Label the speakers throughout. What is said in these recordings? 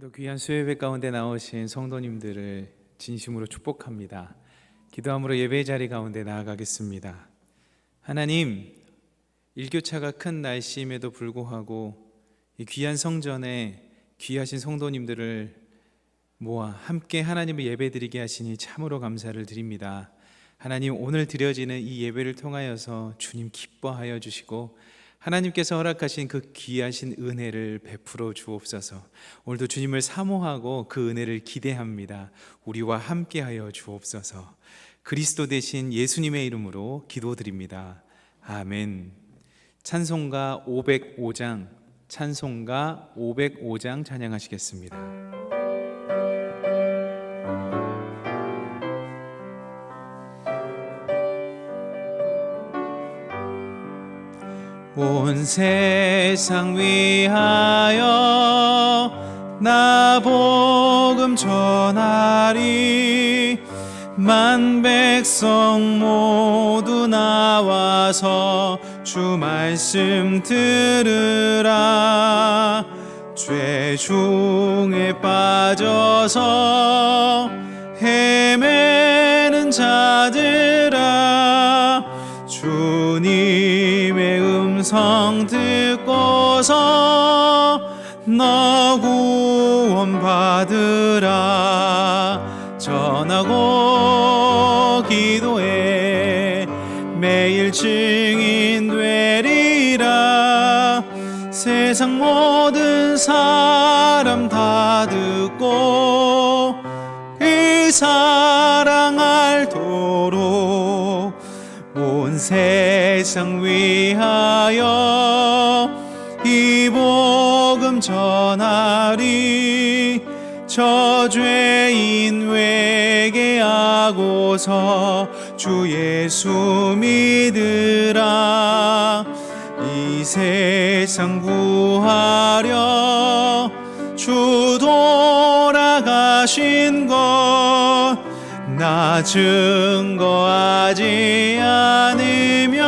Speaker 1: 또 귀한 수요예배 가운데 나오신 성도님들을 진심으로 축복합니다. 기도함으로 예배 자리 가운데 나아가겠습니다. 하나님, 일교차가 큰 날씨임에도 불구하고 이 귀한 성전에 귀하신 성도님들을 모아 함께 하나님을 예배드리게 하시니 참으로 감사를 드립니다. 하나님, 오늘 드려지는 이 예배를 통하여서 주님 기뻐하여 주시고 하나님께서 허락하신 그 귀하신 은혜를 베풀어 주옵소서. 오늘도 주님을 사모하고 그 은혜를 기대합니다. 우리와 함께하여 주옵소서. 그리스도 되신 예수님의 이름으로 기도드립니다. 아멘. 찬송가 505장 찬양하시겠습니다. 온 세상 위하여 나 복음 전하리. 만 백성 모두 나와서 주 말씀 들으라. 죄 중에 빠져서 헤매는 자들아, 주님의 음성 듣고서 너 구원 받으라. 전하고 기도해 매일 증인 되리라. 세상 모든 사람 다 듣고 그 사랑 알도록 온 세상 위하여 이 복음 전하리. 저 죄인 회개하고서 주 예수 믿으라. 이 세상 구하려 주 돌아가신 것 나 증거하지 않으면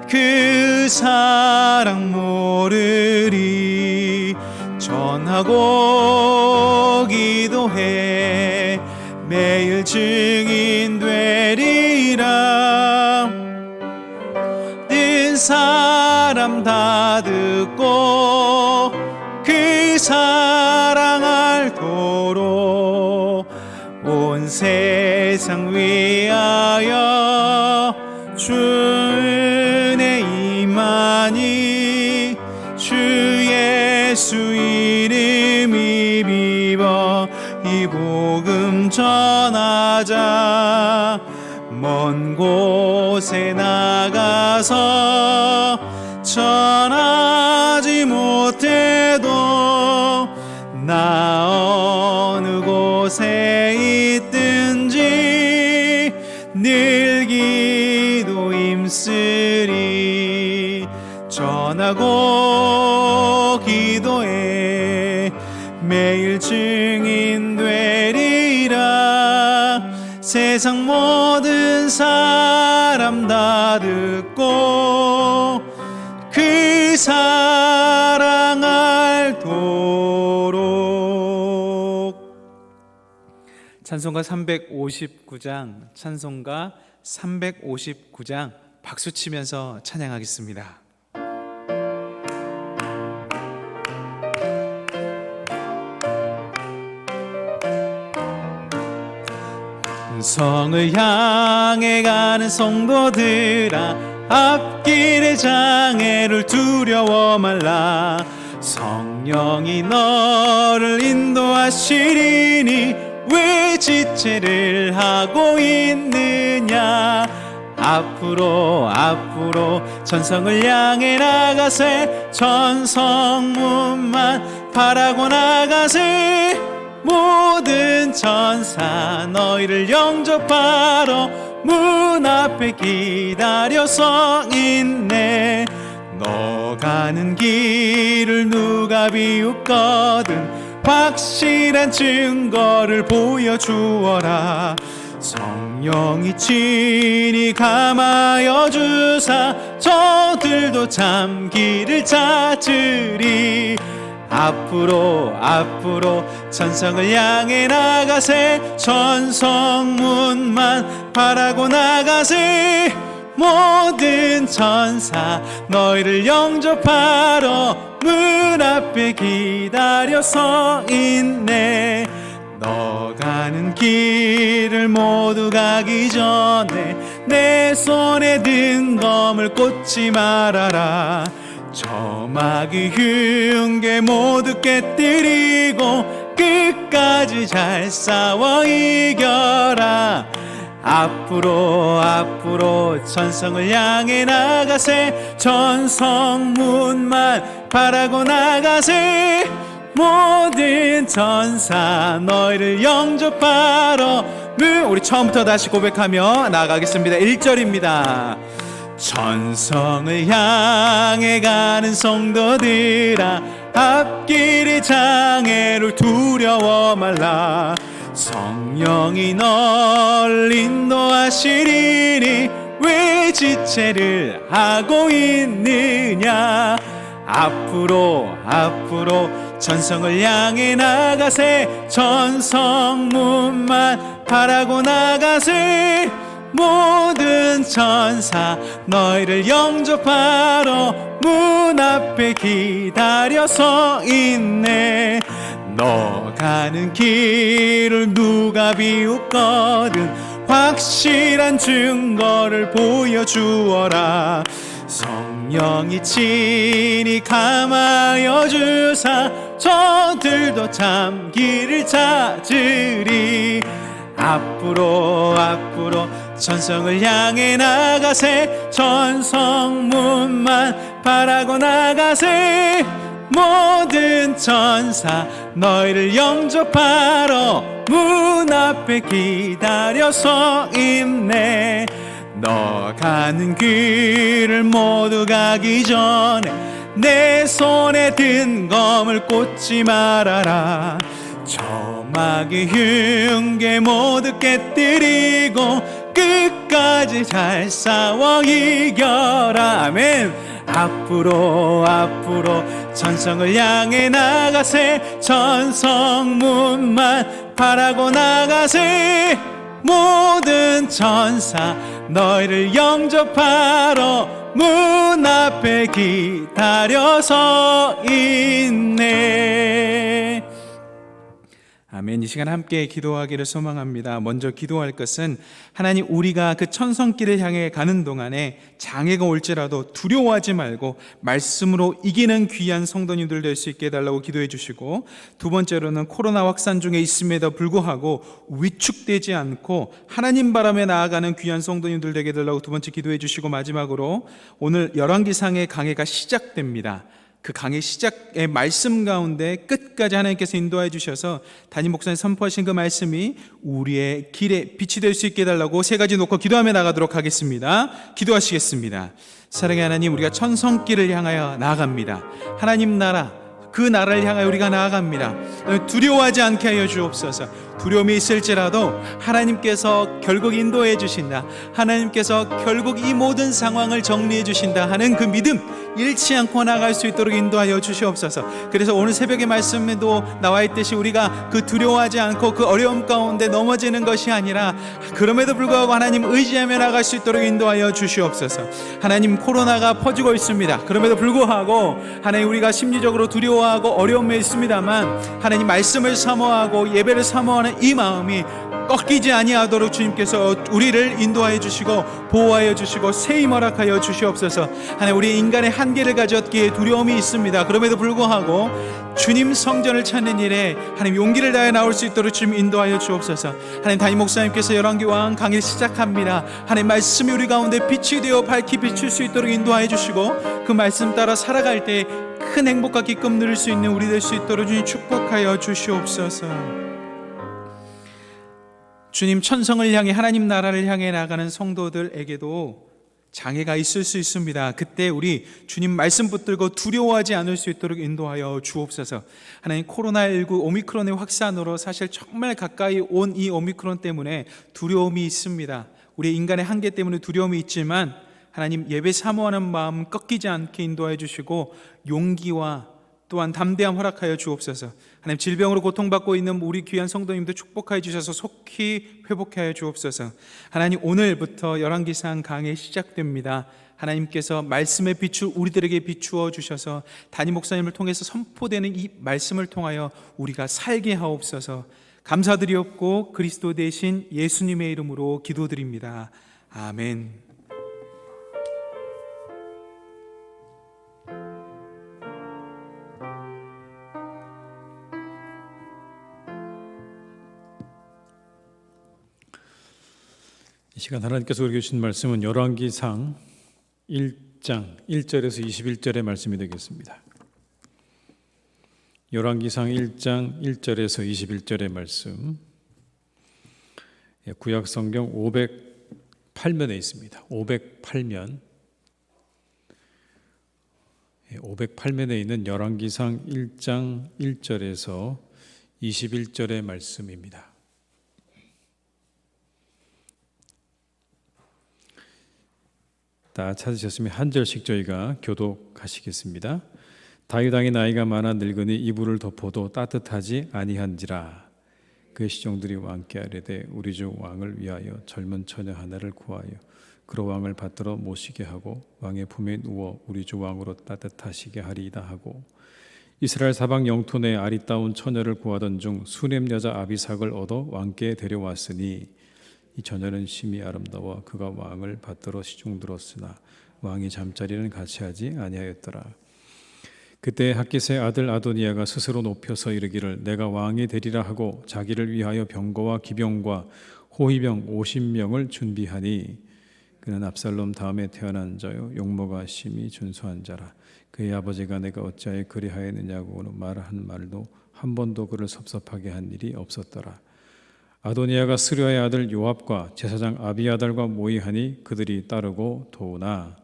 Speaker 1: 그 사랑 모르리. 전하고 기도해 매일 증인 되리라. 든 사람 다 듣고 그 사랑 알도록 온 세상 위하여 주 은혜 임하니. 주 예수 이름 입어 이 복음 전하자. 먼 곳에 나가서 전하지 못해도 나 어느 곳에 있든지 늘 기도 힘쓰리. 전하고 기도해 매일 증인 되리라. 세상 모든 사람 다 듣고 그 사랑 알도록. 찬송가 359장 박수 치면서 찬양하겠습니다. 성을 향해 가는 성도들아, 앞길의 장애를 두려워 말라. 성령이 너를 인도하시리니 왜 지체를 하고 있느냐. 앞으로 전성을 향해 나가세. 전성문만 바라고 나가세. 모든 천사 너희를 영접하러 문 앞에 기다려서 있네. 너 가는 길을 누가 비웃거든 확실한 증거를 보여주어라. 성령이 친히 감하여 주사 저들도 참 길을 찾으리. 앞으로 앞으로 천성을 향해 나가세. 천성문만 바라고 나가세. 모든 천사 너희를 영접하러 문 앞에 기다려 서 있네. 너 가는 길을 모두 가기 전에 내 손에 든 검을 꽂지 말아라. 저마귀 흉계 모두 깨뜨리고 끝까지 잘 싸워 이겨라. 앞으로 앞으로 천성을 향해 나가세. 천성문만 바라고 나가세. 모든 천사 너희를 영접하러 우리 처음부터 다시 고백하며 나가겠습니다. 1절입니다. 천성을 향해 가는 성도들아, 앞길의 장애를 두려워 말라. 성령이 널 인도하시리니 왜 지체를 하고 있느냐. 앞으로 앞으로 천성을 향해 나가세. 천성문만 바라고 나가세. 모든 천사 너희를 영접하러 문 앞에 기다려 서 있네. 너 가는 길을 누가 비웃거든 확실한 증거를 보여주어라. 성령이 친히 감하여 주사 저들도 참 길을 찾으리. 앞으로 앞으로 천성을 향해 나가세. 천성문만 바라고 나가세. 모든 천사 너희를 영접하러 문 앞에 기다려 서 있네. 너 가는 길을 모두 가기 전에 내 손에 든 검을 꽂지 말아라. 저마귀 흉계 모두 깨뜨리고 끝까지 잘 싸워 이겨라. 아멘. 앞으로 앞으로 천성을 향해 나가세. 천성문만 바라고 나가세. 모든 천사 너희를 영접하러 문 앞에 기다려 서 있네. 아멘. 이 시간 함께 기도하기를 소망합니다. 먼저 기도할 것은 하나님, 우리가 그 천성길을 향해 가는 동안에 장애가 올지라도 두려워하지 말고 말씀으로 이기는 귀한 성도님들 될 수 있게 해달라고 기도해 주시고, 두 번째로는 코로나 확산 중에 있음에도 불구하고 위축되지 않고 하나님 바람에 나아가는 귀한 성도님들 되게 해달라고 두 번째 기도해 주시고, 마지막으로 오늘 열왕기상의 강해가 시작됩니다. 그 강의 시작의 말씀 가운데 끝까지 하나님께서 인도해 주셔서 담임 목사님 선포하신 그 말씀이 우리의 길에 빛이 될 수 있게 해달라고 세 가지 놓고 기도하며 나가도록 하겠습니다. 기도하시겠습니다. 사랑의 하나님, 우리가 천성길을 향하여 나아갑니다. 하나님 나라, 그 나라를 향하여 우리가 나아갑니다. 두려워하지 않게 하여 주옵소서. 두려움이 있을지라도 하나님께서 결국 인도해 주신다, 하나님께서 결국 이 모든 상황을 정리해 주신다 하는 그 믿음 잃지 않고 나갈 수 있도록 인도하여 주시옵소서. 그래서 오늘 새벽의 말씀에도 나와 있듯이 우리가 그 두려워하지 않고 그 어려움 가운데 넘어지는 것이 아니라 그럼에도 불구하고 하나님 의지하며 나갈 수 있도록 인도하여 주시옵소서. 하나님, 코로나가 퍼지고 있습니다. 그럼에도 불구하고 하나님, 우리가 심리적으로 두려워하고 어려움에 있습니다만 하나님 말씀을 사모하고 예배를 사모하는 이 마음이 꺾이지 아니하도록 주님께서 우리를 인도하여 주시고 보호하여 주시고 세임 허락하여 주시옵소서. 하나님, 우리 인간의 한계를 가졌기에 두려움이 있습니다. 그럼에도 불구하고 주님 성전을 찾는 일에 하나님 용기를 다해 나올 수 있도록 주님 인도하여 주옵소서. 하나님, 담임 목사님께서 열왕기왕 강의를 시작합니다. 하나님 말씀이 우리 가운데 빛이 되어 밝히 비출 수 있도록 인도하여 주시고 그 말씀 따라 살아갈 때 큰 행복과 기쁨 누릴 수 있는 우리 될 수 있도록 주님 축복하여 주시옵소서. 주님, 천성을 향해 하나님 나라를 향해 나가는 성도들에게도 장애가 있을 수 있습니다. 그때 우리 주님 말씀 붙들고 두려워하지 않을 수 있도록 인도하여 주옵소서. 하나님, 코로나19 오미크론의 확산으로 사실 정말 가까이 온 이 오미크론 때문에 두려움이 있습니다. 우리 인간의 한계 때문에 두려움이 있지만 하나님, 예배 사모하는 마음 꺾이지 않게 인도해 주시고 용기와 또한 담대함 허락하여 주옵소서. 하나님, 질병으로 고통받고 있는 우리 귀한 성도님들 축복하여 주셔서 속히 회복하여 주옵소서. 하나님, 오늘부터 열왕기상 강해 시작됩니다. 하나님께서 말씀의 빛을 우리들에게 비추어 주셔서 담임 목사님을 통해서 선포되는 이 말씀을 통하여 우리가 살게 하옵소서. 감사드리옵고 그리스도 대신 예수님의 이름으로 기도드립니다. 아멘.
Speaker 2: 이 시간 하나님께서 우리에게 주신 말씀은 열왕기상 1장 1절에서 21절의 말씀이 되겠습니다. 열왕기상 1장 1절에서 21절의 말씀, 구약 성경 508면에 있습니다. 508면, 508면에 있는 열왕기상 1장 1절에서 21절의 말씀입니다. 다 찾으셨으면 한 절씩 저희가 교독하시겠습니다. 다윗 왕의 나이가 많아 늙으니 이불을 덮어도 따뜻하지 아니한지라. 그의 시종들이 왕께 아뢰되 우리 주 왕을 위하여 젊은 처녀 하나를 구하여 그로 왕을 받들어 모시게 하고 왕의 품에 누워 우리 주 왕으로 따뜻하시게 하리이다 하고, 이스라엘 사방 영토 내 아리따운 처녀를 구하던 중 수넴 여자 아비삭을 얻어 왕께 데려왔으니 이 처녀는 심히 아름다워 그가 왕을 받들어 시중들었으나 왕이 잠자리는 같이 하지 아니하였더라. 그때 핫깃의 아들 아도니아가 스스로 높여서 이르기를 내가 왕이 되리라 하고 자기를 위하여 병거와 기병과 호위병 50명을 준비하니 그는 압살롬 다음에 태어난 자요 용모가 심히 준수한 자라. 그의 아버지가 내가 어찌하여 그리하였느냐고 말한 말도 한 번도 그를 섭섭하게 한 일이 없었더라. 아도니아가 스루야의 아들 요압과 제사장 아비아달과 모의하니 그들이 따르고 도우나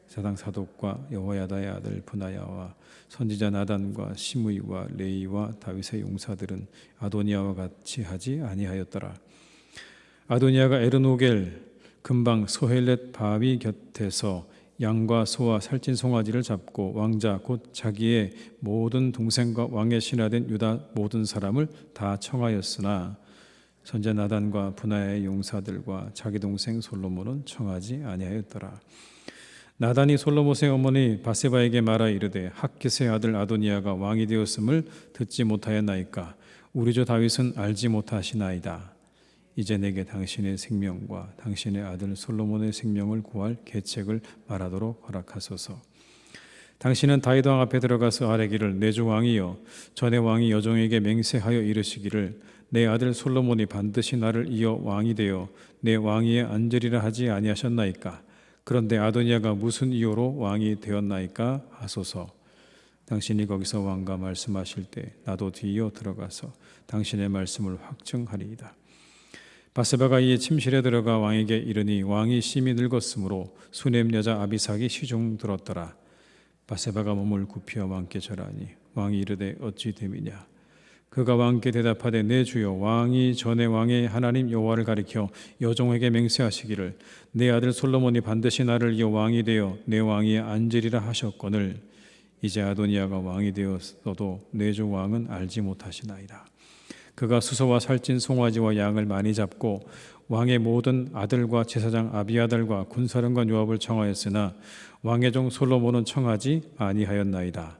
Speaker 2: 제사장 사독과 여호야다의 아들 브나야와 선지자 나단과 시므이와 레이와 다윗의 용사들은 아도니아와 같이 하지 아니하였더라. 아도니아가 에르노겔 근방 소헬렛 바위 곁에서 양과 소와 살찐 송아지를 잡고 왕자 곧 자기의 모든 동생과 왕의 신하된 유다 모든 사람을 다 청하였으나 선지자 나단과 브나야의 용사들과 자기 동생 솔로몬은 청하지 아니하였더라. 나단이 솔로몬의 어머니 바세바에게 말하 이르되 핫깃의 아들 아도니아가 왕이 되었음을 듣지 못하였나이까? 우리 주 다윗은 알지 못하시나이다. 이제 내게 당신의 생명과 당신의 아들 솔로몬의 생명을 구할 계책을 말하도록 허락하소서. 당신은 다윗 왕 앞에 들어가서 아뢰기를 내 주 왕이여, 전에 왕이 여종에게 맹세하여 이르시기를 내 아들 솔로몬이 반드시 나를 이어 왕이 되어 내 왕위에 앉으리라 하지 아니하셨나이까? 그런데 아도니아가 무슨 이유로 왕이 되었나이까 하소서. 당신이 거기서 왕과 말씀하실 때 나도 뒤이어 들어가서 당신의 말씀을 확증하리이다. 바세바가 이에 침실에 들어가 왕에게 이르니 왕이 심히 늙었으므로 수넴 여자 아비삭이 시중 들었더라. 바세바가 몸을 굽혀 왕께 절하니 왕이 이르되 어찌 됨이냐? 그가 왕께 대답하되 내 주여, 왕이 전에 왕의 하나님 여호와를 가리켜 여종에게 맹세하시기를 내 아들 솔로몬이 반드시 나를 이어 왕이 되어 내 왕위에 앉으리라 하셨거늘 이제 아도니아가 왕이 되었어도 내 주 왕은 알지 못하시나이다. 그가 수소와 살찐 송아지와 양을 많이 잡고 왕의 모든 아들과 제사장 아비아달과 군사령관 요압을 청하였으나 왕의 종 솔로몬은 청하지 아니하였나이다.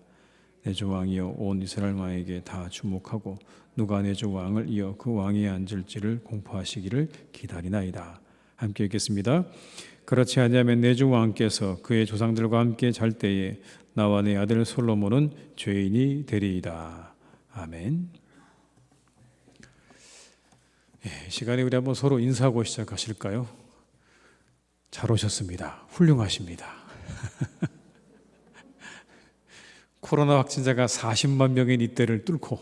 Speaker 2: 내 주 왕이여, 온 이스라엘 왕에게 다 주목하고 누가 내 주 왕을 이어 그 왕위에 앉을지를 공포하시기를 기다리나이다. 함께 읽겠습니다. 그렇지 아니하면 내 주 왕께서 그의 조상들과 함께 잘 때에 나와 내 아들 솔로몬은 죄인이 되리이다. 아멘. 시간에 우리 한번 서로 인사하고 시작하실까요? 잘 오셨습니다. 훌륭하십니다. 코로나 확진자가 40만 명의 이때를 뚫고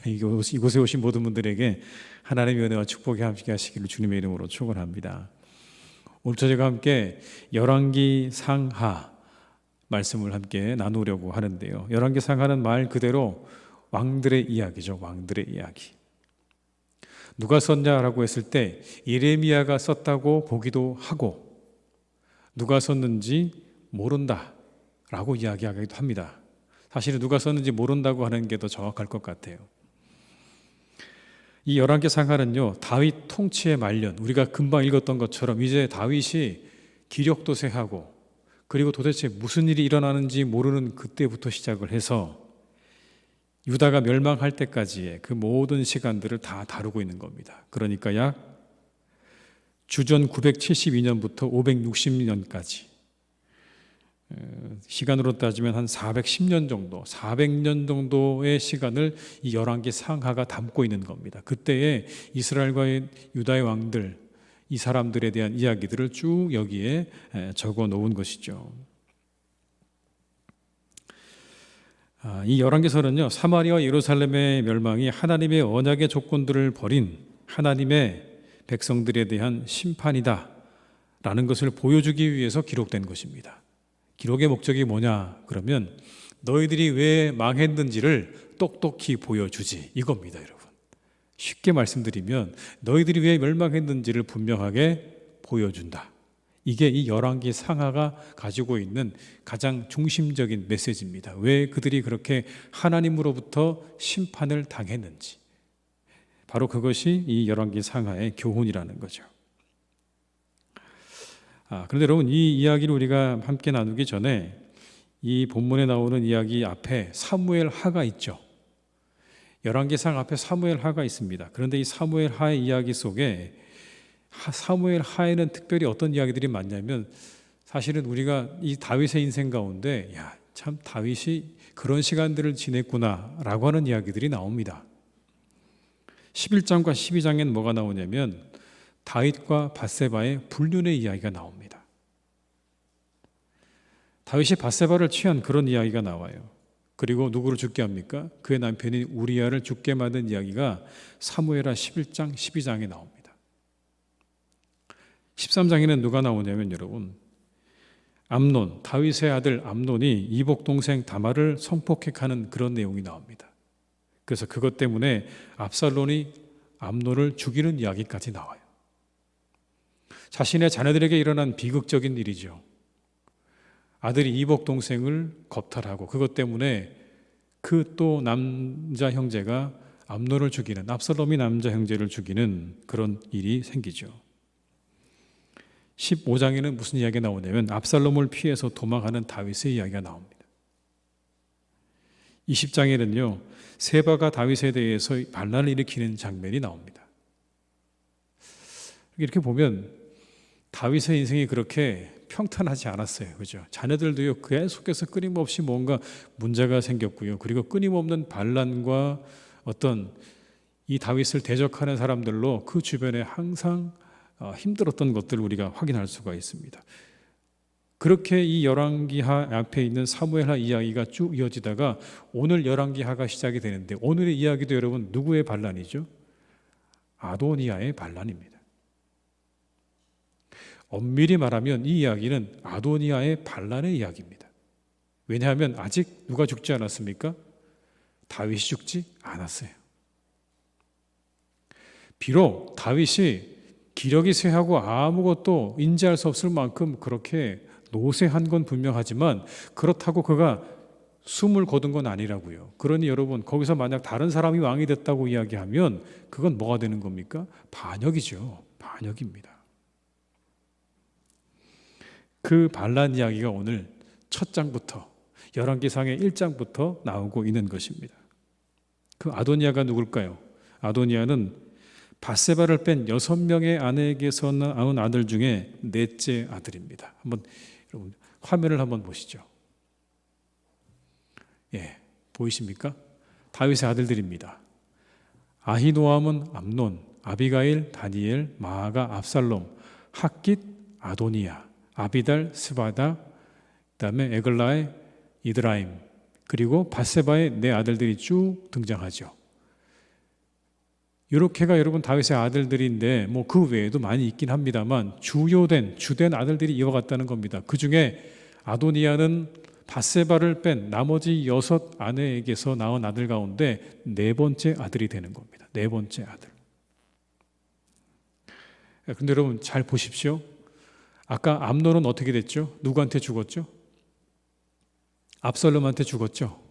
Speaker 2: 이곳에 오신 모든 분들에게 하나님의 은혜와 축복이 함께 하시기를 주님의 이름으로 축원합니다. 오늘 저희가 함께 열왕기 상하 말씀을 함께 나누려고 하는데요. 열왕기 상하는 말 그대로 왕들의 이야기죠. 왕들의 이야기. 누가 썼냐라고 했을 때 예레미야가 썼다고 보기도 하고 누가 썼는지 모른다라고 이야기하기도 합니다. 사실은 누가 썼는지 모른다고 하는 게 더 정확할 것 같아요. 이 열왕기 상하는요, 다윗 통치의 말년, 우리가 금방 읽었던 것처럼 이제 다윗이 기력도 쇠하고 그리고 도대체 무슨 일이 일어나는지 모르는 그때부터 시작을 해서 유다가 멸망할 때까지의 그 모든 시간들을 다 다루고 있는 겁니다. 그러니까 약 주전 972년부터 560년까지 시간으로 따지면 한 410년 정도, 400년 정도의 시간을 이 열왕기 상하가 담고 있는 겁니다. 그때의 이스라엘과 유다의 왕들, 이 사람들에 대한 이야기들을 쭉 여기에 적어 놓은 것이죠. 이 열왕기서는요, 사마리아와 예루살렘의 멸망이 하나님의 언약의 조건들을 버린 하나님의 백성들에 대한 심판이다 라는 것을 보여주기 위해서 기록된 것입니다. 기록의 목적이 뭐냐 그러면 너희들이 왜 망했는지를 똑똑히 보여주지, 이겁니다. 여러분, 쉽게 말씀드리면 너희들이 왜 멸망했는지를 분명하게 보여준다. 이게 이 열왕기 상하가 가지고 있는 가장 중심적인 메시지입니다. 왜 그들이 그렇게 하나님으로부터 심판을 당했는지, 바로 그것이 이 열왕기 상하의 교훈이라는 거죠. 그런데 여러분, 이 이야기를 우리가 함께 나누기 전에 이 본문에 나오는 이야기 앞에 사무엘 하가 있죠. 열왕기상 앞에 사무엘 하가 있습니다. 그런데 이 사무엘 하의 이야기 속에 사무엘 하에는 특별히 어떤 이야기들이 많냐면, 사실은 우리가 이 다윗의 인생 가운데 참 다윗이 그런 시간들을 지냈구나 라고 하는 이야기들이 나옵니다. 11장과 12장에는 뭐가 나오냐면 다윗과 밧세바의 불륜의 이야기가 나옵니다. 다윗이 밧세바를 취한 그런 이야기가 나와요. 그리고 누구를 죽게 합니까? 그의 남편인 우리아를 죽게 만든 이야기가 사무엘하 11장, 12장에 나옵니다. 13장에는 누가 나오냐면 여러분, 암논, 다윗의 아들 암논이 이복 동생 다말을 성폭행하는 그런 내용이 나옵니다. 그래서 그것 때문에 압살롬이 암논을 죽이는 이야기까지 나와요. 자신의 자녀들에게 일어난 비극적인 일이죠. 아들이 이복 동생을 겁탈하고 그것 때문에 그 또 남자 형제가 암논을 죽이는, 압살롬이 남자 형제를 죽이는 그런 일이 생기죠. 15장에는 무슨 이야기가 나오냐면 압살롬을 피해서 도망하는 다윗의 이야기가 나옵니다. 20장에는요, 세바가 다윗에 대해서 반란을 일으키는 장면이 나옵니다. 이렇게 보면 다윗의 인생이 그렇게 평탄하지 않았어요. 그죠? 자녀들도요, 계속해서 끊임없이 뭔가 문제가 생겼고요. 그리고 끊임없는 반란과 어떤 이 다윗을 대적하는 사람들로 그 주변에 항상 힘들었던 것들을 우리가 확인할 수가 있습니다. 그렇게 이 열왕기하 앞에 있는 사무엘하 이야기가 쭉 이어지다가 오늘 열왕기하가 시작이 되는데, 오늘의 이야기도 여러분 누구의 반란이죠? 아도니아의 반란입니다. 엄밀히 말하면 이 이야기는 아도니아의 반란의 이야기입니다. 왜냐하면 아직 누가 죽지 않았습니까? 다윗이 죽지 않았어요. 비록 다윗이 기력이 쇠하고 아무것도 인지할 수 없을 만큼 그렇게 노쇠한 건 분명하지만 그렇다고 그가 숨을 거둔 건 아니라고요. 그러니 여러분, 거기서 만약 다른 사람이 왕이 됐다고 이야기하면 그건 뭐가 되는 겁니까? 반역이죠. 반역입니다. 그 반란 이야기가 오늘 첫 장부터 열왕기상의 1장부터 나오고 있는 것입니다. 그 아도니아가 누굴까요? 아도니아는 밧세바를 뺀 6명의 아내에게서 낳은 아들 중에 넷째 아들입니다. 한번 여러분 화면을 한번 보시죠. 보이십니까? 다윗의 아들들입니다. 아히노암은 암논, 아비가일, 다니엘, 마아가 압살롬, 핫깃, 아도니아, 아비달, 스바다, 그다음에 에글라의 이드라임, 그리고 밧세바의 네 아들들이 쭉 등장하죠. 이렇게가 여러분 다윗의 아들들인데 뭐 그 외에도 많이 있긴 합니다만 주된 아들들이 이와 같다는 겁니다. 그 중에 아도니아는 밧세바를 뺀 나머지 6 아내에게서 낳은 아들 가운데 4번째 아들이 되는 겁니다. 4번째 아들. 그런데 여러분 잘 보십시오. 아까 암논은 어떻게 됐죠? 누구한테 죽었죠? 압살롬한테 죽었죠.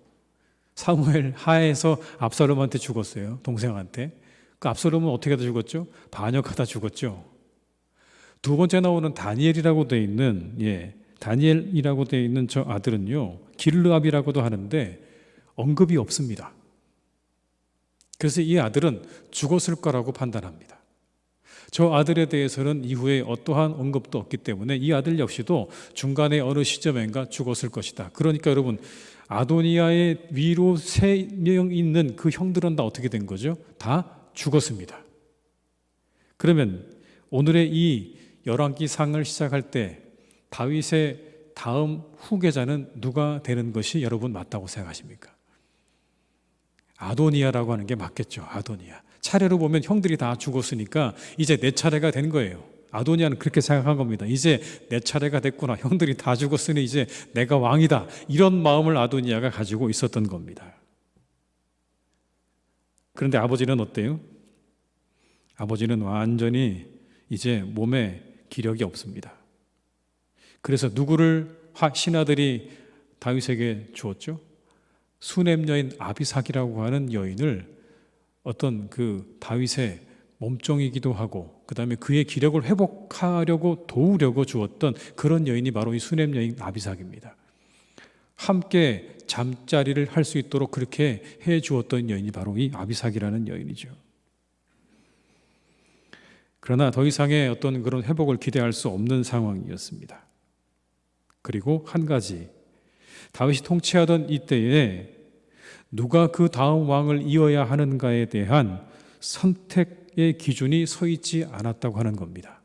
Speaker 2: 사무엘 하에서 압살롬한테 죽었어요. 동생한테. 그 압살롬은 어떻게 하다 죽었죠? 반역하다 죽었죠. 두 번째 나오는 다니엘이라고 되어 있는 다니엘이라고 되어 있는 저 아들은요, 길르압이라고도 하는데 언급이 없습니다. 그래서 이 아들은 죽었을 거라고 판단합니다. 저 아들에 대해서는 이후에 어떠한 언급도 없기 때문에 이 아들 역시도 중간에 어느 시점인가 죽었을 것이다. 그러니까 여러분, 아도니아의 위로 3명 있는 그 형들은 다 어떻게 된 거죠? 다 죽었습니다. 그러면 오늘의 이 열왕기상을 시작할 때 다윗의 다음 후계자는 누가 되는 것이 여러분 맞다고 생각하십니까? 아도니아라고 하는 게 맞겠죠. 아도니아. 차례로 보면 형들이 다 죽었으니까 이제 내 차례가 된 거예요. 아도니아는 그렇게 생각한 겁니다. 이제 내 차례가 됐구나. 형들이 다 죽었으니 이제 내가 왕이다. 이런 마음을 아도니아가 가지고 있었던 겁니다. 그런데 아버지는 어때요? 아버지는 완전히 이제 몸에 기력이 없습니다. 그래서 누구를 신하들이 다윗에게 주었죠? 수냄 여인 아비삭이라고 하는 여인을 어떤 그 다윗의 몸종이기도 하고 그 다음에 그의 기력을 회복하려고 도우려고 주었던 그런 여인이 바로 이 수냄 여인 아비삭입니다. 함께 잠자리를 할 수 있도록 그렇게 해 주었던 여인이 바로 이 아비삭이라는 여인이죠. 그러나 더 이상의 어떤 그런 회복을 기대할 수 없는 상황이었습니다. 그리고 한 가지, 다윗이 통치하던 이때에 누가 그 다음 왕을 이어야 하는가에 대한 선택의 기준이 서 있지 않았다고 하는 겁니다.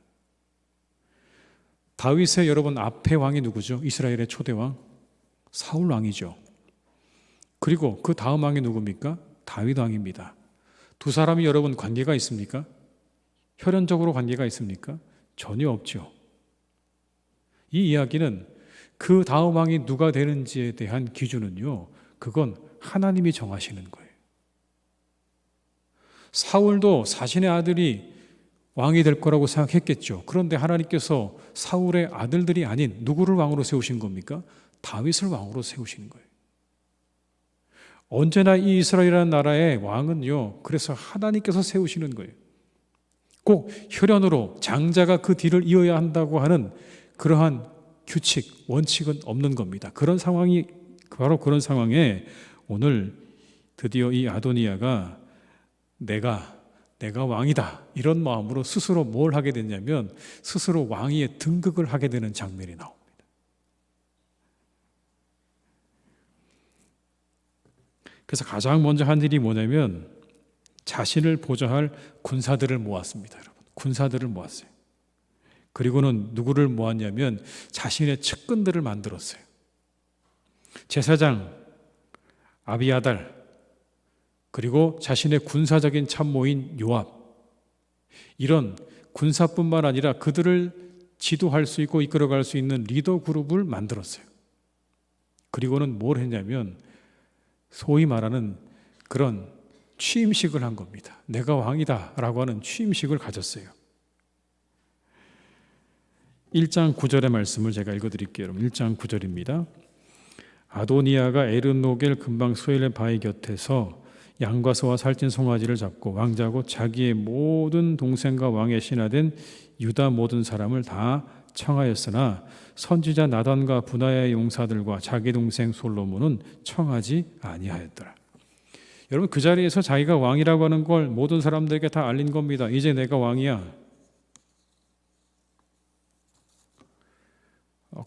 Speaker 2: 다윗의 여러분 앞에 왕이 누구죠? 이스라엘의 초대 왕 사울 왕이죠. 그리고 그 다음 왕이 누굽니까? 다윗 왕입니다. 두 사람이 여러분 관계가 있습니까? 혈연적으로 관계가 있습니까? 전혀 없죠. 이 이야기는 그 다음 왕이 누가 되는지에 대한 기준은요, 그건 하나님이 정하시는 거예요. 사울도 자신의 아들이 왕이 될 거라고 생각했겠죠. 그런데 하나님께서 사울의 아들들이 아닌 누구를 왕으로 세우신 겁니까? 다윗을 왕으로 세우신 거예요. 언제나 이 이스라엘이라는 나라의 왕은요, 그래서 하나님께서 세우시는 거예요. 꼭 혈연으로 장자가 그 뒤를 이어야 한다고 하는 그러한 규칙, 원칙은 없는 겁니다. 그런 상황이 바로 그런 상황에 오늘 드디어 이 아도니아가 내가 왕이다 이런 마음으로 스스로 뭘 하게 됐냐면 스스로 왕위에 등극을 하게 되는 장면이 나옵니다. 그래서 가장 먼저 한 일이 뭐냐면 자신을 보좌할 군사들을 모았습니다. 여러분, 군사들을 모았어요. 그리고는 누구를 모았냐면 자신의 측근들을 만들었어요. 제사장 아비아달, 그리고 자신의 군사적인 참모인 요압, 이런 군사뿐만 아니라 그들을 지도할 수 있고 이끌어갈 수 있는 리더 그룹을 만들었어요. 그리고는 뭘 했냐면 소위 말하는 그런 취임식을 한 겁니다. 내가 왕이다 라고 하는 취임식을 가졌어요. 1장 9절의 말씀을 제가 읽어드릴게요. 여러분, 1장 9절입니다. 아도니아가 에르노겔 근방 소엘의 바위 곁에서 양과 소와 살찐 송아지를 잡고 왕자고 자기의 모든 동생과 왕의 신하된 유다 모든 사람을 다 청하였으나 선지자 나단과 분하야의 용사들과 자기 동생 솔로몬은 청하지 아니하였더라. 여러분, 그 자리에서 자기가 왕이라고 하는 걸 모든 사람들에게 다 알린 겁니다. 이제 내가 왕이야.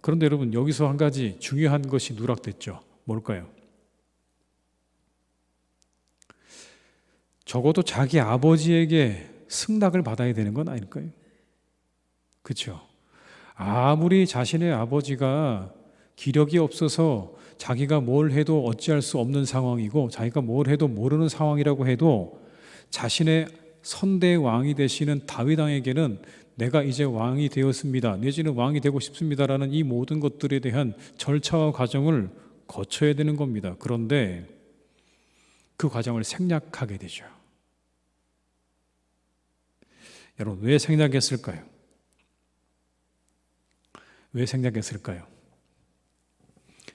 Speaker 2: 그런데 여러분, 여기서 한 가지 중요한 것이 누락됐죠. 뭘까요? 적어도 자기 아버지에게 승낙을 받아야 되는 건 아닐까요? 그렇죠? 아무리 자신의 아버지가 기력이 없어서 자기가 뭘 해도 어찌할 수 없는 상황이고 자기가 뭘 해도 모르는 상황이라고 해도 자신의 선대 왕이 되시는 다윗 왕에게는 내가 이제 왕이 되었습니다, 내지는 왕이 되고 싶습니다라는 이 모든 것들에 대한 절차와 과정을 거쳐야 되는 겁니다. 그런데 그 과정을 생략하게 되죠. 여러분, 왜 생략했을까요? 왜 생략했을까요?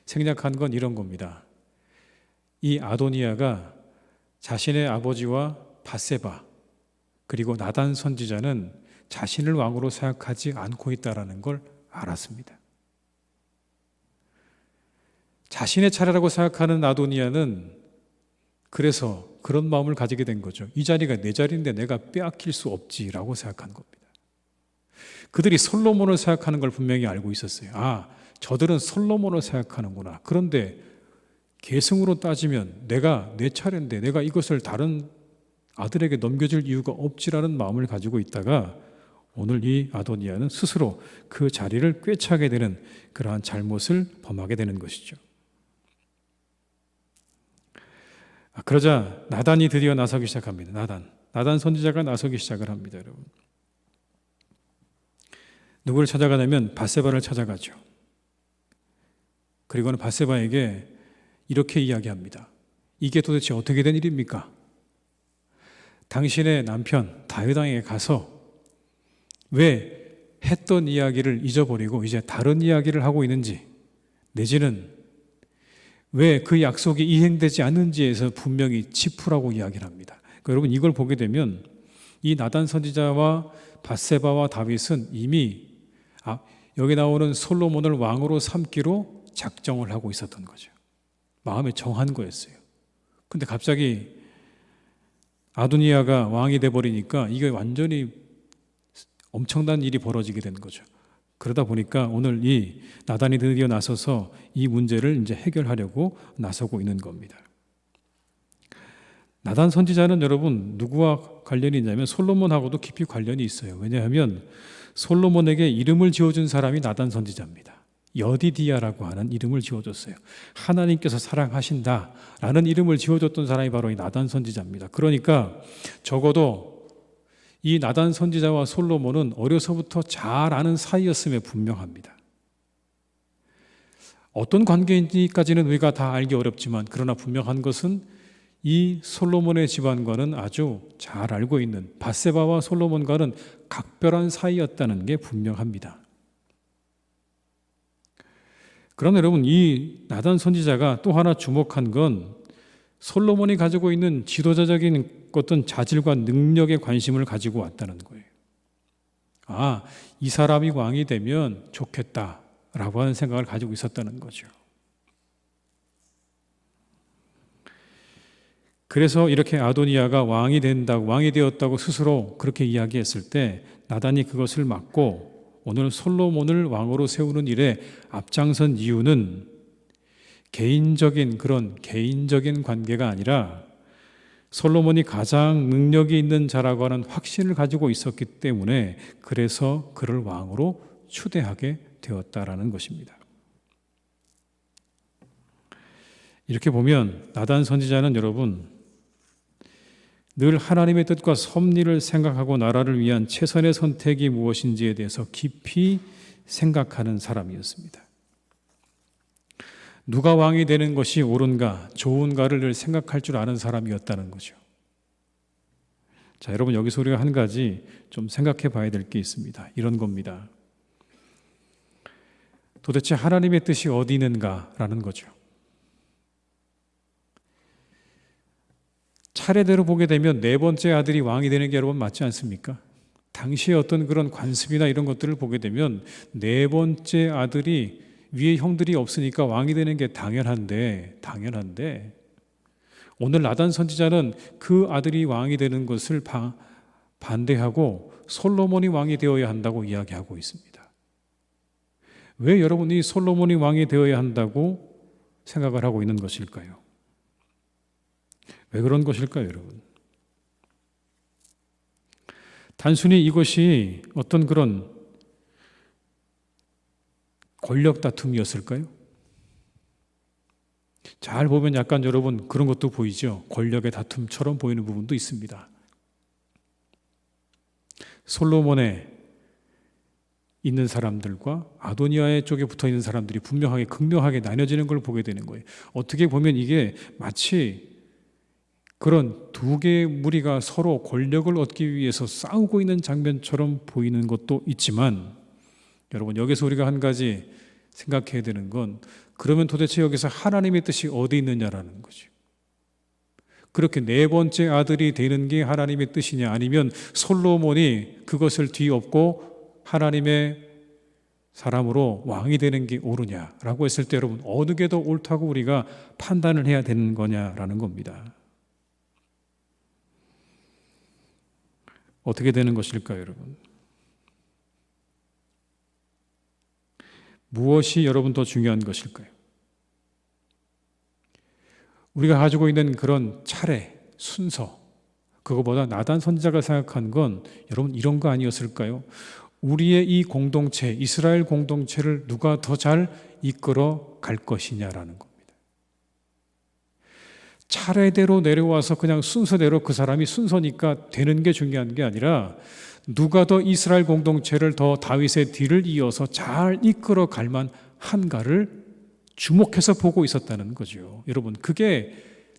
Speaker 2: 생략한 건 이런 겁니다. 이 아도니아가 자신의 아버지와 밧세바 그리고 나단 선지자는 자신을 왕으로 생각하지 않고 있다는 걸 알았습니다. 자신의 차례라고 생각하는 아도니아는 그래서 그런 마음을 가지게 된 거죠. 이 자리가 내 자리인데 내가 빼앗길 수 없지라고 생각한 겁니다. 그들이 솔로몬을 생각하는 걸 분명히 알고 있었어요. 저들은 솔로몬을 생각하는구나. 그런데 계승으로 따지면 내가 내 차례인데 내가 이것을 다른 아들에게 넘겨줄 이유가 없지라는 마음을 가지고 있다가 오늘 이 아도니아는 스스로 그 자리를 꿰차게 되는 그러한 잘못을 범하게 되는 것이죠. 그러자 나단이 드디어 나서기 시작합니다. 나단 선지자가 나서기 시작을 합니다. 여러분, 누구를 찾아가냐면 밧세바를 찾아가죠. 그리고는 밧세바에게 이렇게 이야기합니다. 이게 도대체 어떻게 된 일입니까? 당신의 남편 다윗 왕에게 가서 왜 했던 이야기를 잊어버리고 이제 다른 이야기를 하고 있는지, 내지는 왜 그 약속이 이행되지 않는지에서 분명히 짚으라고 이야기를 합니다. 그러니까 여러분, 이걸 보게 되면 이 나단 선지자와 밧세바와 다윗은 이미 여기 나오는 솔로몬을 왕으로 삼기로 작정을 하고 있었던 거죠. 마음에 정한 거였어요. 근데 갑자기 아도니아가 왕이 돼버리니까 이게 완전히 엄청난 일이 벌어지게 된 거죠. 그러다 보니까 오늘 이 나단이 드디어 나서서 이 문제를 이제 해결하려고 나서고 있는 겁니다. 나단 선지자는 여러분 누구와 관련이 있냐면 솔로몬하고도 깊이 관련이 있어요. 왜냐하면 솔로몬에게 이름을 지어준 사람이 나단 선지자입니다. 여디디아라고 하는 이름을 지어줬어요. 하나님께서 사랑하신다라는 이름을 지어줬던 사람이 바로 이 나단 선지자입니다. 그러니까 적어도 이 나단 선지자와 솔로몬은 어려서부터 잘 아는 사이였음에 분명합니다. 어떤 관계인지까지는 우리가 다 알기 어렵지만 그러나 분명한 것은 이 솔로몬의 집안과는 아주 잘 알고 있는 밧세바와 솔로몬과는 각별한 사이였다는 게 분명합니다. 그러나 여러분, 이 나단 선지자가 또 하나 주목한 건 솔로몬이 가지고 있는 지도자적인 어떤 자질과 능력에 관심을 가지고 왔다는 거예요. 이 사람이 왕이 되면 좋겠다라고 하는 생각을 가지고 있었다는 거죠. 그래서 이렇게 아도니아가 왕이 되었다고 스스로 그렇게 이야기했을 때 나단이 그것을 막고 오늘 솔로몬을 왕으로 세우는 일에 앞장선 이유는 개인적인 관계가 아니라 솔로몬이 가장 능력이 있는 자라고 하는 확신을 가지고 있었기 때문에 그래서 그를 왕으로 추대하게 되었다라는 것입니다. 이렇게 보면 나단 선지자는 여러분 늘 하나님의 뜻과 섭리를 생각하고 나라를 위한 최선의 선택이 무엇인지에 대해서 깊이 생각하는 사람이었습니다. 누가 왕이 되는 것이 옳은가, 좋은가를 늘 생각할 줄 아는 사람이었다는 거죠. 자, 여러분, 여기서 우리가 한 가지 좀 생각해 봐야 될 게 있습니다. 이런 겁니다. 도대체 하나님의 뜻이 어디 있는가라는 거죠. 차례대로 보게 되면 네 번째 아들이 왕이 되는 게 여러분 맞지 않습니까? 당시에 어떤 그런 관습이나 이런 것들을 보게 되면 네 번째 아들이 위에 형들이 없으니까 왕이 되는 게 당연한데 오늘 나단 선지자는 그 아들이 왕이 되는 것을 반대하고 솔로몬이 왕이 되어야 한다고 이야기하고 있습니다. 왜 여러분이 솔로몬이 왕이 되어야 한다고 생각을 하고 있는 것일까요? 왜 그런 것일까요, 여러분? 단순히 이것이 어떤 그런 권력 다툼이었을까요? 잘 보면 약간 여러분 그런 것도 보이죠. 권력의 다툼처럼 보이는 부분도 있습니다. 솔로몬에 있는 사람들과 아도니아의 쪽에 붙어 있는 사람들이 분명하게 극명하게 나뉘어지는 걸 보게 되는 거예요. 어떻게 보면 이게 마치 그런 두 개의 무리가 서로 권력을 얻기 위해서 싸우고 있는 장면처럼 보이는 것도 있지만 여러분, 여기서 우리가 한 가지 생각해야 되는 건 그러면 도대체 여기서 하나님의 뜻이 어디 있느냐라는 거죠. 그렇게 네 번째 아들이 되는 게 하나님의 뜻이냐, 아니면 솔로몬이 그것을 뒤엎고 하나님의 사람으로 왕이 되는 게 옳으냐라고 했을 때 여러분, 어느 게 더 옳다고 우리가 판단을 해야 되는 거냐라는 겁니다. 어떻게 되는 것일까요, 여러분? 무엇이 여러분 더 중요한 것일까요? 우리가 가지고 있는 그런 차례, 순서, 그거보다 나단 선지자가 생각한 건 여러분 이런 거 아니었을까요? 우리의 이 공동체, 이스라엘 공동체를 누가 더 잘 이끌어 갈 것이냐라는 겁니다. 차례대로 내려와서 그냥 순서대로 그 사람이 순서니까 되는 게 중요한 게 아니라 누가 더 이스라엘 공동체를 더 다윗의 뒤를 이어서 잘 이끌어 갈 만한가를 주목해서 보고 있었다는 거죠. 여러분, 그게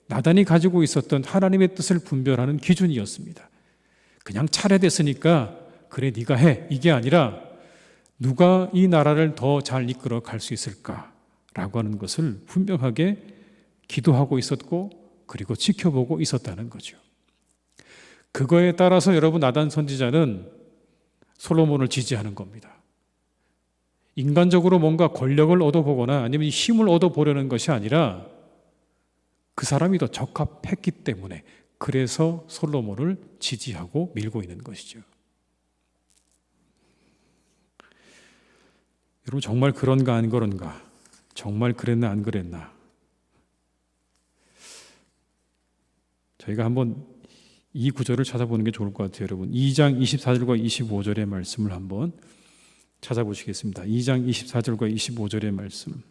Speaker 2: 나단이 가지고 있었던 하나님의 뜻을 분별하는 기준이었습니다. 그냥 차례됐으니까 그래 네가 해, 이게 아니라 누가 이 나라를 더 잘 이끌어 갈 수 있을까라고 하는 것을 분명하게 기도하고 있었고 그리고 지켜보고 있었다는 거죠. 그거에 따라서 여러분, 나단 선지자는 솔로몬을 지지하는 겁니다. 인간적으로 뭔가 권력을 얻어보거나 아니면 힘을 얻어보려는 것이 아니라 그 사람이 더 적합했기 때문에, 그래서 솔로몬을 지지하고 밀고 있는 것이죠. 여러분, 정말 그런가 안 그런가? 정말 그랬나 안 그랬나? 저희가 한번 이 구절을 찾아보는 게 좋을 것 같아요. 여러분, 2장 24절과 25절의 말씀을 한번 찾아보시겠습니다. 2장 24절과 25절의 말씀.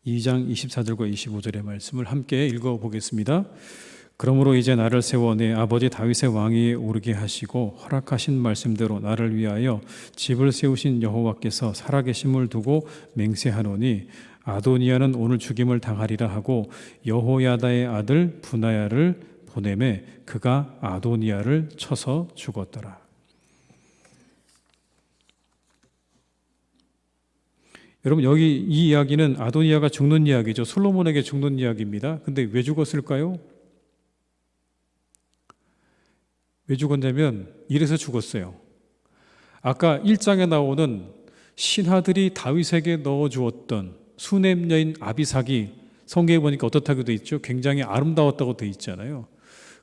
Speaker 2: (2장 24절과 25절의) 말씀을 함께 읽어보겠습니다. 그러므로 이제 나를 세워 내 아버지 다윗의 왕위에 오르게 하시고 허락하신 말씀대로 나를 위하여 집을 세우신 여호와께서 살아계심을 두고 맹세하노니 아도니아는 오늘 죽임을 당하리라 하고 여호야다의 아들 분하야를 보내매 그가 아도니아를 쳐서 죽었더라. 여러분, 여기 이 이야기는 아도니아가 죽는 이야기죠. 솔로몬에게 죽는 이야기입니다. 근데 왜 죽었을까요? 왜 죽었냐면 이래서 죽었어요. 아까 1장에 나오는 신하들이 다윗에게 넣어주었던 수냄 여인 아비삭이 성경에 보니까 어떻다고 돼 있죠? 굉장히 아름다웠다고 돼 있잖아요.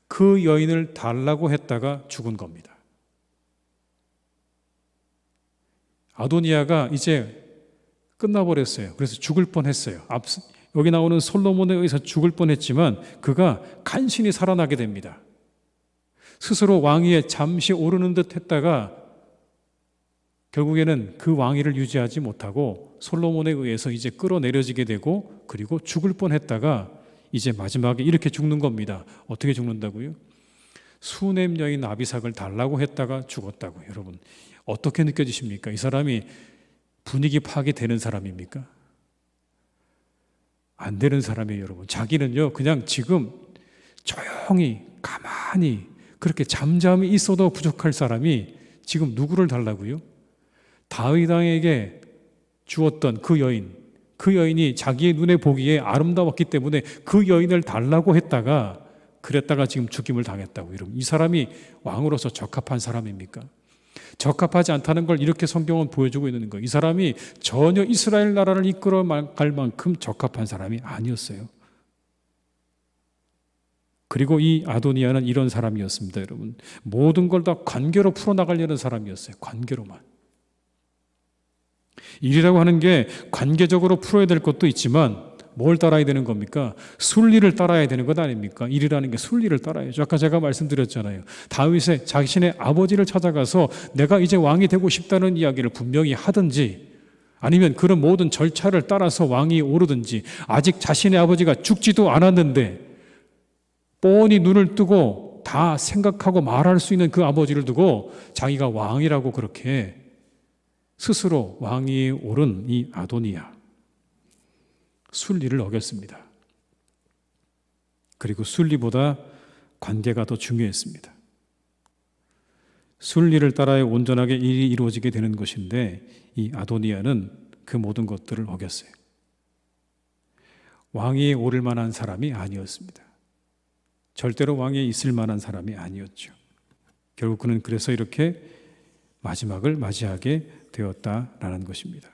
Speaker 2: 그 여인을 달라고 했다가 죽은 겁니다. 아도니아가 이제 끝나버렸어요. 그래서 죽을 뻔했어요. 여기 나오는 솔로몬에 의해서 죽을 뻔했지만 그가 간신히 살아나게 됩니다. 스스로 왕위에 잠시 오르는 듯 했다가 결국에는 그 왕위를 유지하지 못하고 솔로몬에 의해서 이제 끌어내려지게 되고, 그리고 죽을 뻔했다가 이제 마지막에 이렇게 죽는 겁니다. 어떻게 죽는다고요? 수냄 여인 아비삭을 달라고 했다가 죽었다고요. 여러분, 어떻게 느껴지십니까? 이 사람이 분위기 파괴되는 사람입니까? 안 되는 사람이에요, 여러분. 자기는요, 그냥 지금 조용히 가만히 그렇게 잠잠히 있어도 부족할 사람이 지금 누구를 달라고요? 다윗 왕에게 주었던 그 여인이 자기의 눈에 보기에 아름다웠기 때문에 그 여인을 달라고 했다가 그랬다가 지금 죽임을 당했다고. 여러분, 이 사람이 왕으로서 적합한 사람입니까? 적합하지 않다는 걸 이렇게 성경은 보여주고 있는 거예요. 이 사람이 전혀 이스라엘 나라를 이끌어 갈 만큼 적합한 사람이 아니었어요. 그리고 이 아도니아는 이런 사람이었습니다, 여러분. 모든 걸 다 관계로 풀어나가려는 사람이었어요. 관계로만. 일이라고 하는 게 관계적으로 풀어야 될 것도 있지만 뭘 따라야 되는 겁니까? 순리를 따라야 되는 것 아닙니까? 일이라는 게 순리를 따라야죠. 아까 제가 말씀드렸잖아요. 다윗의 자신의 아버지를 찾아가서 내가 이제 왕이 되고 싶다는 이야기를 분명히 하든지, 아니면 그런 모든 절차를 따라서 왕이 오르든지, 아직 자신의 아버지가 죽지도 않았는데 뻔히 눈을 뜨고 다 생각하고 말할 수 있는 그 아버지를 두고 자기가 왕이라고 그렇게 스스로 왕위에 오른 이 아도니아, 순리를 어겼습니다. 그리고 순리보다 관계가 더 중요했습니다. 순리를 따라야 온전하게 일이 이루어지게 되는 것인데 이 아도니아는 그 모든 것들을 어겼어요. 왕위에 오를 만한 사람이 아니었습니다. 절대로 왕위에 있을 만한 사람이 아니었죠. 결국 그는 그래서 이렇게 마지막을 맞이하게 되었다라는 것입니다.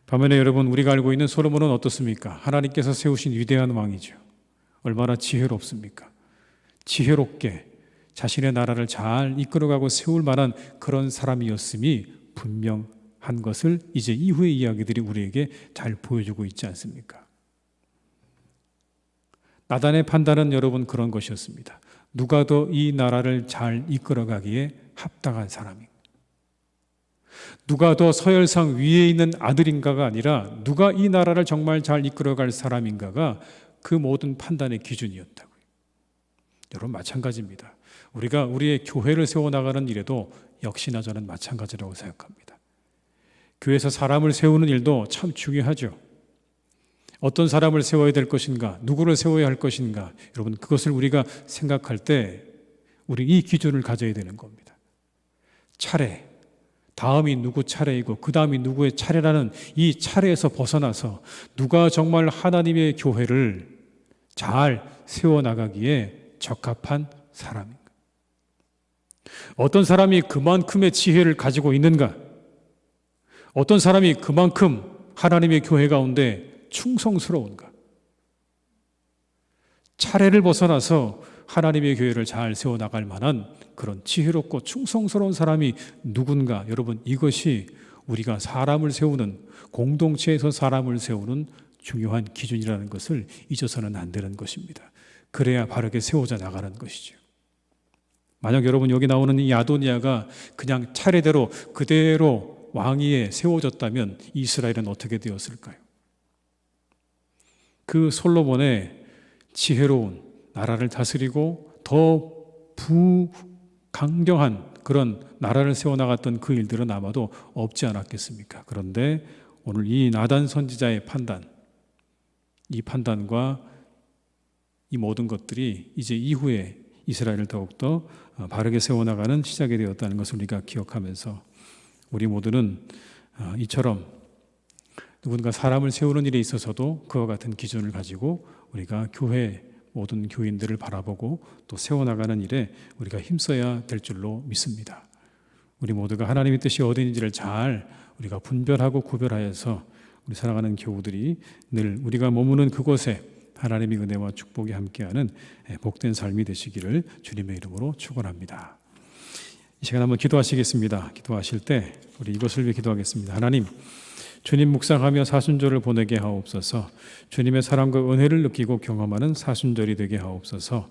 Speaker 2: 반면에 여러분, 우리가 알고 있는 솔로몬은 어떻습니까? 하나님께서 세우신 위대한 왕이죠. 얼마나 지혜롭습니까? 지혜롭게 자신의 나라를 잘 이끌어가고 세울 만한 그런 사람이었음이 분명한 것을 이제 이후의 이야기들이 우리에게 잘 보여주고 있지 않습니까? 나단의 판단은 여러분 그런 것이었습니다. 누가 더 이 나라를 잘 이끌어가기에 합당한 사람인가? 누가 더 서열상 위에 있는 아들인가가 아니라 누가 이 나라를 정말 잘 이끌어갈 사람인가가 그 모든 판단의 기준이었다고요. 여러분, 마찬가지입니다. 우리가 우리의 교회를 세워나가는 일에도 역시나 저는 마찬가지라고 생각합니다. 교회에서 사람을 세우는 일도 참 중요하죠. 어떤 사람을 세워야 될 것인가, 누구를 세워야 할 것인가, 여러분 그것을 우리가 생각할 때 우리 이 기준을 가져야 되는 겁니다. 차례, 다음이 누구 차례이고 그 다음이 누구의 차례라는 이 차례에서 벗어나서 누가 정말 하나님의 교회를 잘 세워나가기에 적합한 사람인가, 어떤 사람이 그만큼의 지혜를 가지고 있는가, 어떤 사람이 그만큼 하나님의 교회 가운데 충성스러운가. 차례를 벗어나서 하나님의 교회를 잘 세워나갈 만한 그런 지혜롭고 충성스러운 사람이 누군가, 여러분 이것이 우리가 사람을 세우는, 공동체에서 사람을 세우는 중요한 기준이라는 것을 잊어서는 안 되는 것입니다. 그래야 바르게 세워져 나가는 것이죠. 만약 여러분 여기 나오는 이 아도니아가 그냥 차례대로 그대로 왕위에 세워졌다면 이스라엘은 어떻게 되었을까요? 그 솔로몬의 지혜로운 나라를 다스리고 더 부강경한 그런 나라를 세워나갔던 그 일들은 아마도 없지 않았겠습니까? 그런데 오늘 이 나단 선지자의 판단, 이 판단과 이 모든 것들이 이제 이후에 이스라엘을 더욱더 바르게 세워나가는 시작이 되었다는 것을 우리가 기억하면서 우리 모두는 이처럼 누군가 사람을 세우는 일에 있어서도 그와 같은 기준을 가지고 우리가 교회 모든 교인들을 바라보고 또 세워나가는 일에 우리가 힘써야 될 줄로 믿습니다. 우리 모두가 하나님의 뜻이 어디인지를 잘 우리가 분별하고 구별하여서 우리 사랑하는 교우들이 늘 우리가 머무는 그곳에 하나님의 은혜와 축복이 함께하는 복된 삶이 되시기를 주님의 이름으로 축원합니다. 이 시간 한번 기도하시겠습니다. 기도하실 때 우리 이것을 위해 기도하겠습니다. 하나님, 주님 묵상하며 사순절을 보내게 하옵소서. 주님의 사랑과 은혜를 느끼고 경험하는 사순절이 되게 하옵소서.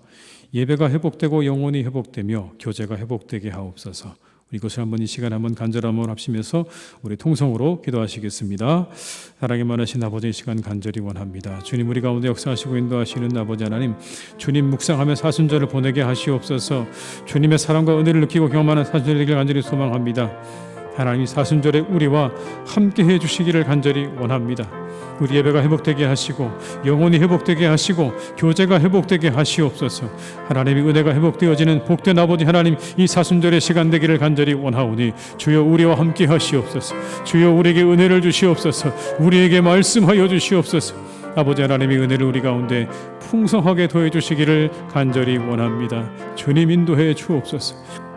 Speaker 2: 예배가 회복되고 영혼이 회복되며 교제가 회복되게 하옵소서. 이것을 한번 이 시간 한번 간절함을 합심해서 우리 통성으로 기도하시겠습니다. 사랑이 많으신 아버지, 이 시간 간절히 원합니다. 주님, 우리 가운데 역사하시고 인도하시는 아버지 하나님, 주님 묵상하며 사순절을 보내게 하시옵소서. 주님의 사랑과 은혜를 느끼고 경험하는 사순절이 되길 간절히 소망합니다. 하나님이 사순절에 우리와 함께 해주시기를 간절히 원합니다. 우리 예배가 회복되게 하시고 영혼이 회복되게 하시고 교제가 회복되게 하시옵소서. 하나님의 은혜가 회복되어지는 복된 아버지 하나님, 이 사순절의 시간 되기를 간절히 원하오니 주여 우리와 함께 하시옵소서. 주여 우리에게 은혜를 주시옵소서. 우리에게 말씀하여 주시옵소서. 아버지 하나님의 은혜를 우리 가운데 풍성하게 더해 주시기를 간절히 원합니다. 주님 인도해 주옵소서.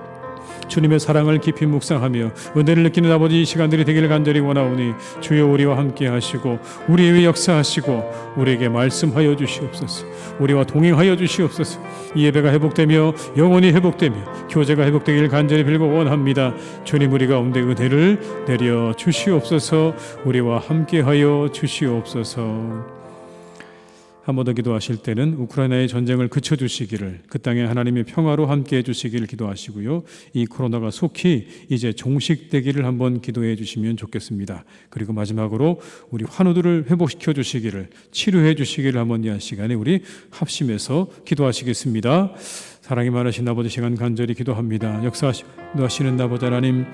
Speaker 2: 주님의 사랑을 깊이 묵상하며 은혜를 느끼는 아버지 이 시간들이 되기를 간절히 원하오니 주여 우리와 함께 하시고 우리 위에 역사하시고 우리에게 말씀하여 주시옵소서. 우리와 동행하여 주시옵소서. 이 예배가 회복되며 영혼이 회복되며 교제가 회복되기를 간절히 빌고 원합니다. 주님, 우리 가운데 은혜를 내려 주시옵소서. 우리와 함께하여 주시옵소서. 한 번 더 기도하실 때는 우크라이나의 전쟁을 그쳐주시기를, 그 땅에 하나님의 평화로 함께해 주시기를 기도하시고요. 이 코로나가 속히 이제 종식되기를 한번 기도해 주시면 좋겠습니다. 그리고 마지막으로 우리 환우들을 회복시켜 주시기를, 치료해 주시기를 한번 이 시간에 우리 합심해서 기도하시겠습니다. 사랑이 많으신 아버지, 시간 간절히 기도합니다. 역사하시는 아버지 하나님,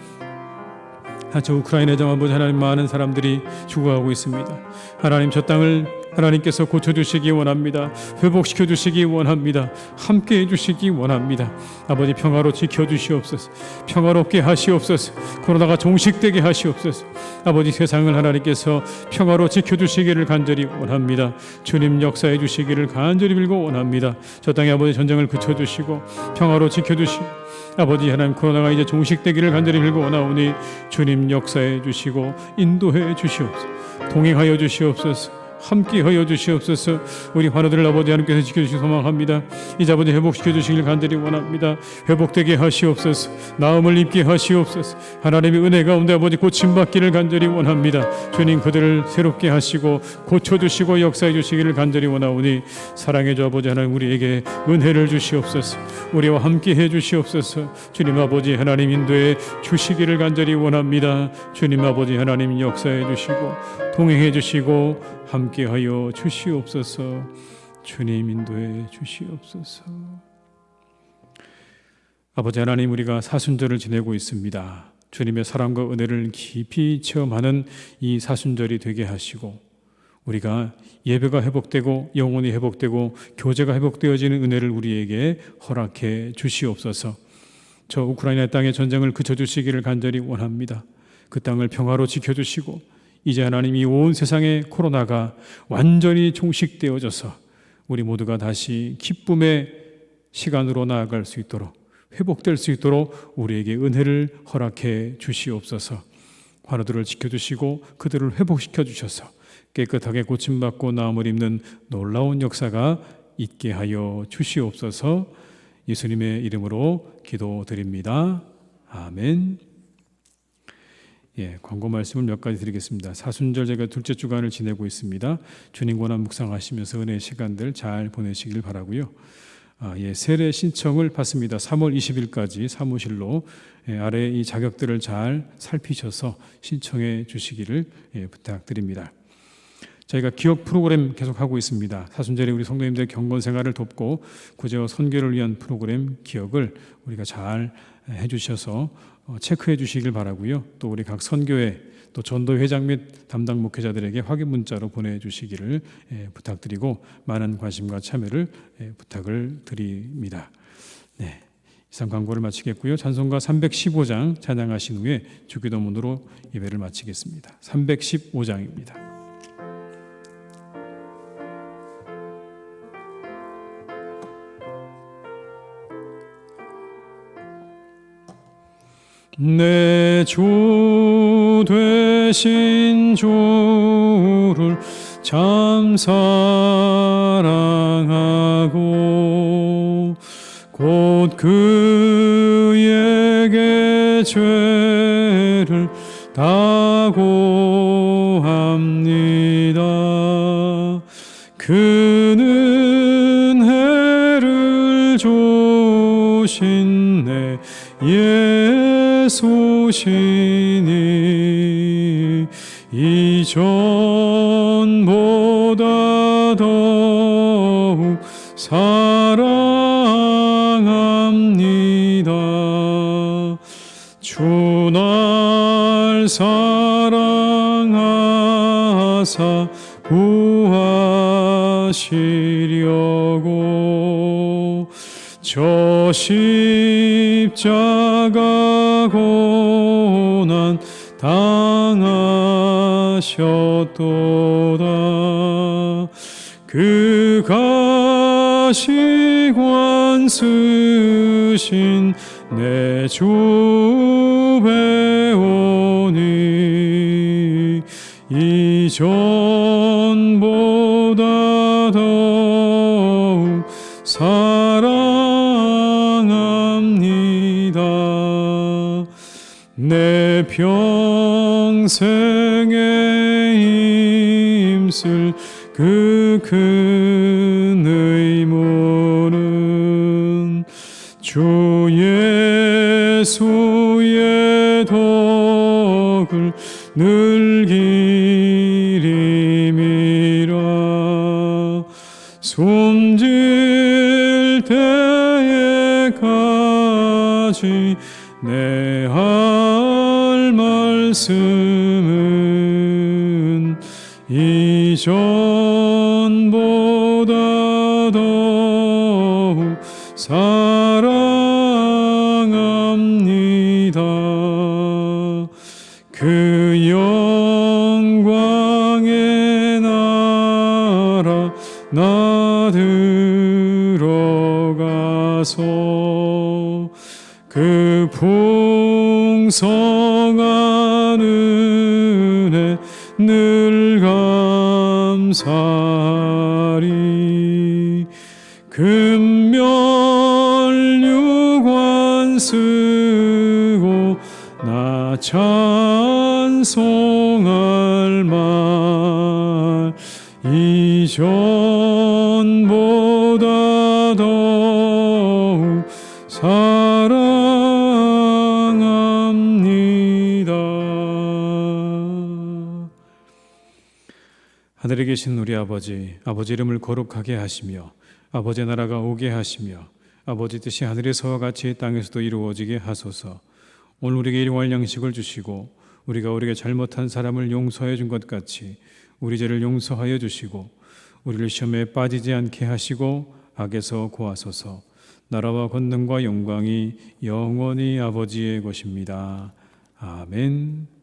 Speaker 2: 저 우크라이나 정 아버지 하나님, 많은 사람들이 죽어가고 있습니다. 하나님, 저 땅을 하나님께서 고쳐주시기 원합니다. 회복시켜 주시기 원합니다. 함께 해주시기 원합니다. 아버지, 평화로 지켜주시옵소서. 평화롭게 하시옵소서. 코로나가 종식되게 하시옵소서. 아버지, 세상을 하나님께서 평화로 지켜주시기를 간절히 원합니다. 주님, 역사해 주시기를 간절히 빌고 원합니다. 저 땅에 아버지 전쟁을 그쳐주시고 평화로 지켜주시고, 아버지 하나님, 코로나가 이제 종식되기를 간절히 빌고 원하오니 주님, 역사해 주시고 인도해 주시옵소서. 동행하여 주시옵소서. 함께하여 주시옵소서. 우리 환우들을 아버지 하나님께서 지켜주시기 소망합니다. 이제 아버지 회복시켜 주시길 간절히 원합니다. 회복되게 하시옵소서. 나음을 입게 하시옵소서. 하나님의 은혜 가운데 아버지 고침받기를 간절히 원합니다. 주님, 그들을 새롭게 하시고 고쳐주시고 역사해 주시기를 간절히 원하오니 사랑해 주 아버지 하나님, 우리에게 은혜를 주시옵소서. 우리와 함께해 주시옵소서. 주님 아버지 하나님, 인도해 주시기를 간절히 원합니다. 주님 아버지 하나님, 역사해 주시고 동행해 주시고 함께하여 주시옵소서. 주님, 인도해 주시옵소서. 아버지 하나님, 우리가 사순절을 지내고 있습니다. 주님의 사랑과 은혜를 깊이 체험하는 이 사순절이 되게 하시고, 우리가 예배가 회복되고 영혼이 회복되고 교제가 회복되어지는 은혜를 우리에게 허락해 주시옵소서. 저 우크라이나 땅의 전쟁을 그쳐주시기를 간절히 원합니다. 그 땅을 평화로 지켜주시고, 이제 하나님, 이 온 세상의 코로나가 완전히 종식되어져서 우리 모두가 다시 기쁨의 시간으로 나아갈 수 있도록, 회복될 수 있도록 우리에게 은혜를 허락해 주시옵소서. 환우들을 지켜주시고 그들을 회복시켜 주셔서 깨끗하게 고침받고 나음을 입는 놀라운 역사가 있게 하여 주시옵소서. 예수님의 이름으로 기도드립니다. 아멘. 광고 말씀을 몇 가지 드리겠습니다. 사순절 제가 둘째 주간을 지내고 있습니다. 주님 권한 묵상하시면서 은혜의 시간들 잘 보내시길 바라고요. 세례 신청을 받습니다. 3월 20일까지 사무실로 아래 이 자격들을 잘 살피셔서 신청해 주시기를 부탁드립니다. 저희가 기억 프로그램 계속하고 있습니다. 사순절에 우리 성도님들의 경건 생활을 돕고 구제와 선교를 위한 프로그램 기억을 우리가 잘 해주셔서 체크해 주시길 바라고요. 또 우리 각 선교회 또 전도회장 및 담당 목회자들에게 확인 문자로 보내주시기를 부탁드리고 많은 관심과 참여를 부탁을 드립니다. 이상 광고를 마치겠고요. 찬송가 315장 찬양하신 후에 주기도문으로 예배를 마치겠습니다. 315장입니다. 내 주 되신 주를 참 사랑하고 곧 그에게 죄를 다고합니다. 그는 해를 주신 내 예수시니 이전보다 더욱 사랑합니다. 주 날 사랑하사 구하시려고 저 십자가 고난 당하셨도다. 그 가시관 쓰신 내 주 배우니 이전보다 더욱 사랑합니다. 내 평생에 힘쓸 그 큰 의무는 주 예수의 덕을 늘 기림이라. 숨질 때에까지 내 할 말 말씀은 이전보다 더욱 사랑합니다. 그 영광의 나라 나 들어가서 그 풍성한 은혜 늘 감사리. 금면류관 쓰고 나 찬송할 말 이전보다 더욱 사랑합니다. 하늘에 계신 우리 아버지, 아버지 이름을 거룩하게 하시며 아버지 나라가 오게 하시며 아버지 뜻이 하늘에서와 같이 땅에서도 이루어지게 하소서. 오늘 우리에게 일용할 양식을 주시고 우리가 우리에게 잘못한 사람을 용서해 준 것 같이 우리 죄를 용서하여 주시고 우리를 시험에 빠지지 않게 하시고 악에서 구하소서. 나라와 권능과 영광이 영원히 아버지의 것입니다. 아멘.